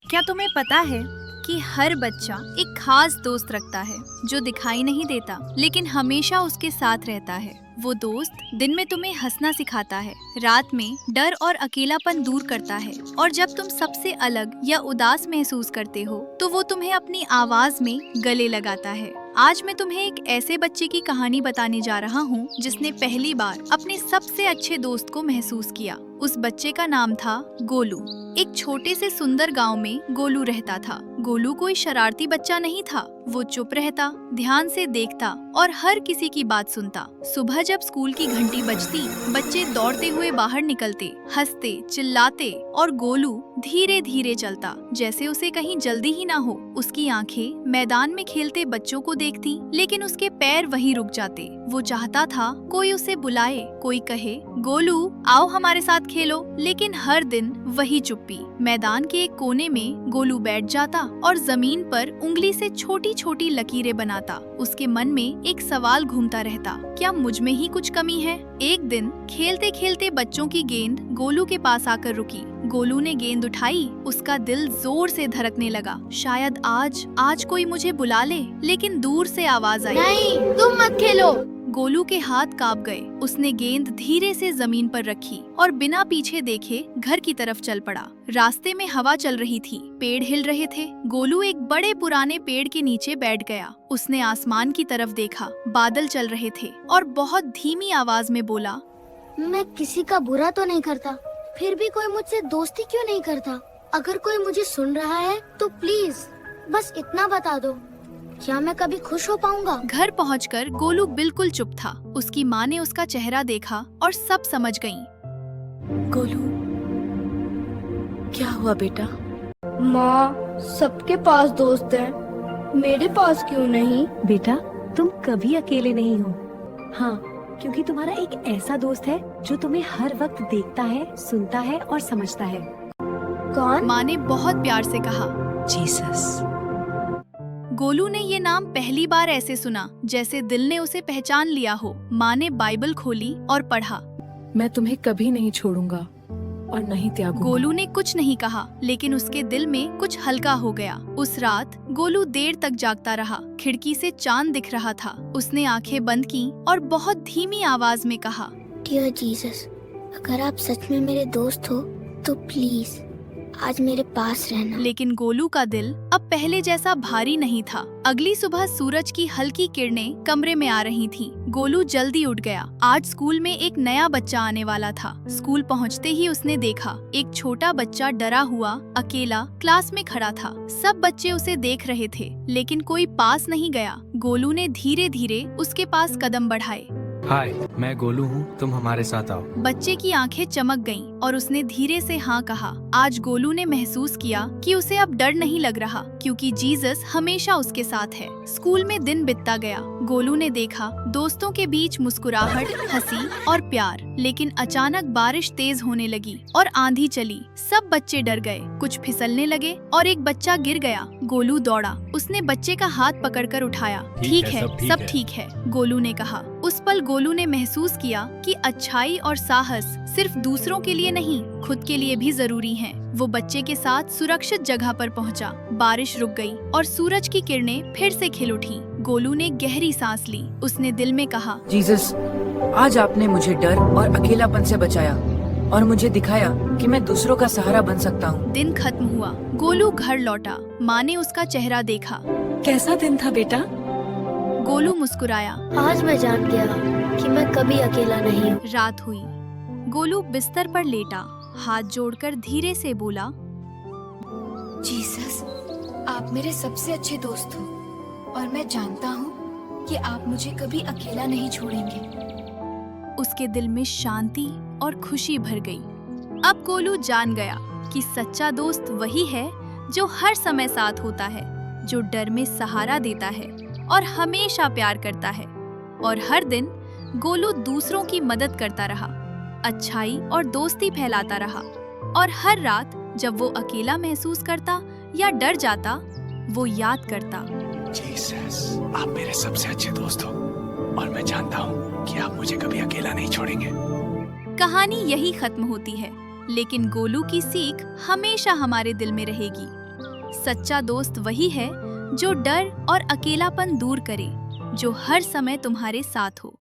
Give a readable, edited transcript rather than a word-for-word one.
क्या तुम्हें पता है कि हर बच्चा एक खास दोस्त रखता है जो दिखाई नहीं देता लेकिन हमेशा उसके साथ रहता है। वो दोस्त दिन में तुम्हें हंसना सिखाता है, रात में डर और अकेलापन दूर करता है, और जब तुम सबसे अलग या उदास महसूस करते हो तो वो तुम्हें अपनी आवाज में गले लगाता है। आज मैं तुम्हें एक ऐसे बच्चे की कहानी बताने जा रहा हूँ जिसने पहली बार अपने सबसे अच्छे दोस्त को महसूस किया। उस बच्चे का नाम था गोलू। एक छोटे से सुंदर गांव में गोलू रहता था। गोलू कोई शरारती बच्चा नहीं था। वो चुप रहता, ध्यान से देखता और हर किसी की बात सुनता। सुबह जब स्कूल की घंटी बजती, बच्चे दौड़ते हुए बाहर निकलते, हंसते, चिल्लाते, और गोलू धीरे धीरे चलता, जैसे उसे कहीं जल्दी ही ना हो। उसकी आंखें मैदान में खेलते बच्चों को देखती, लेकिन उसके पैर वहीं रुक जाते। वो चाहता था कोई उसे बुलाए, कोई कहे, गोलू आओ हमारे साथ खेलो, लेकिन हर दिन वही चुप्पी। मैदान के एक कोने में गोलू बैठ जाता और जमीन पर उंगली से छोटी छोटी लकीरें बनाता। उसके मन में एक सवाल घूमता रहता, क्या मुझ में ही कुछ कमी है? एक दिन खेलते खेलते बच्चों की गेंद गोलू के पास आकर रुकी। गोलू ने गेंद उठाई, उसका दिल जोर से धड़कने लगा। शायद आज कोई मुझे बुला ले, लेकिन दूर से आवाज आई, नहीं, तुम मत खेलो। गोलू के हाथ कांप गए। उसने गेंद धीरे से जमीन पर रखी और बिना पीछे देखे घर की तरफ चल पड़ा। रास्ते में हवा चल रही थी, पेड़ हिल रहे थे। गोलू एक बड़े पुराने पेड़ के नीचे बैठ गया। उसने आसमान की तरफ देखा, बादल चल रहे थे, और बहुत धीमी आवाज में बोला, मैं किसी का बुरा तो नहीं करता, फिर भी कोई मुझसे दोस्ती क्यों नहीं करता? अगर कोई मुझे सुन रहा है तो प्लीज बस इतना बता दो, क्या मैं कभी खुश हो पाऊंगा? घर पहुंचकर गोलू बिल्कुल चुप था। उसकी माँ ने उसका चेहरा देखा और सब समझ गईं। गोलू, क्या हुआ बेटा? माँ, सबके पास दोस्त है, मेरे पास क्यों नहीं? बेटा, तुम कभी अकेले नहीं हो। हाँ, क्योंकि तुम्हारा एक ऐसा दोस्त है जो तुम्हें हर वक्त देखता है, सुनता है और समझता है। कौन? माँ ने बहुत प्यार से कहा, जीसस। गोलू ने ये नाम पहली बार ऐसे सुना जैसे दिल ने उसे पहचान लिया हो। माँ ने बाइबल खोली और पढ़ा, मैं तुम्हें कभी नहीं छोड़ूंगा और नहीं त्यागूंगा। गोलू ने कुछ नहीं कहा, लेकिन उसके दिल में कुछ हल्का हो गया। उस रात गोलू देर तक जागता रहा। खिड़की से चांद दिख रहा था। उसने आंखें बंद की और बहुत धीमी आवाज में कहा, डियर जीसस, अगर आप सच में मेरे दोस्त हो तो प्लीज आज मेरे पास रहना। लेकिन गोलू का दिल अब पहले जैसा भारी नहीं था। अगली सुबह सूरज की हल्की किरणें कमरे में आ रही थीं। गोलू जल्दी उठ गया। आज स्कूल में एक नया बच्चा आने वाला था। स्कूल पहुंचते ही उसने देखा एक छोटा बच्चा डरा हुआ अकेला क्लास में खड़ा था। सब बच्चे उसे देख रहे थे, लेकिन कोई पास नहीं गया। गोलू ने धीरे धीरे उसके पास कदम बढ़ाए। हाय, मैं गोलू हूँ, तुम हमारे साथ आओ। बच्चे की आंखें चमक गईं और उसने धीरे से हाँ कहा। आज गोलू ने महसूस किया कि उसे अब डर नहीं लग रहा, क्योंकि जीसस हमेशा उसके साथ है। स्कूल में दिन बीतता गया। गोलू ने देखा दोस्तों के बीच मुस्कुराहट, हंसी और प्यार, लेकिन अचानक बारिश तेज होने लगी और आंधी चली। सब बच्चे डर गए, कुछ फिसलने लगे और एक बच्चा गिर गया। गोलू दौड़ा, उसने बच्चे का हाथ पकड़कर उठाया। ठीक है, सब ठीक है, गोलू ने कहा। उस पल गोलू ने महसूस किया कि अच्छाई और साहस सिर्फ दूसरों के लिए नहीं, खुद के लिए भी जरूरी हैं। वो बच्चे के साथ सुरक्षित जगह पर पहुंचा। बारिश रुक गई और सूरज की किरणें फिर से खिल उठी। गोलू ने गहरी सांस ली। उसने दिल में कहा, जीसस, आज आपने मुझे डर और अकेलापन से बचाया और मुझे दिखाया कि मैं दूसरों का सहारा बन सकता हूँ। दिन खत्म हुआ। गोलू घर लौटा। माँ ने उसका चेहरा देखा। कैसा दिन था बेटा? गोलू मुस्कुराया। आज मैं जान गया कि मैं कभी अकेला नहीं हूँ। रात हुई। गोलू बिस्तर पर लेटा, हाथ जोड़कर धीरे से बोला, जीसस, आप मेरे सबसे अच्छे दोस्त हो और मैं जानता हूँ कि आप मुझे कभी अकेला नहीं छोड़ेंगे। उसके दिल में शांति और खुशी भर गई। अब गोलू जान गया कि सच्चा दोस्त वही है जो हर समय साथ होता है, जो डर में सहारा देता है और हमेशा प्यार करता है। और हर दिन गोलू दूसरों की मदद करता रहा, अच्छाई और दोस्ती फैलाता रहा। और हर रात जब वो अकेला महसूस करता या डर जाता, वो याद करता, जीसस, आप मेरे सबसे अच्छे दोस्त हो और मैं जानता हूँ कि आप मुझे कभी अकेला नहीं छोड़ेंगे। कहानी यही खत्म होती है, लेकिन गोलू की सीख हमेशा हमारे दिल में रहेगी। सच्चा दोस्त वही है जो डर और अकेलापन दूर करे, जो हर समय तुम्हारे साथ हो।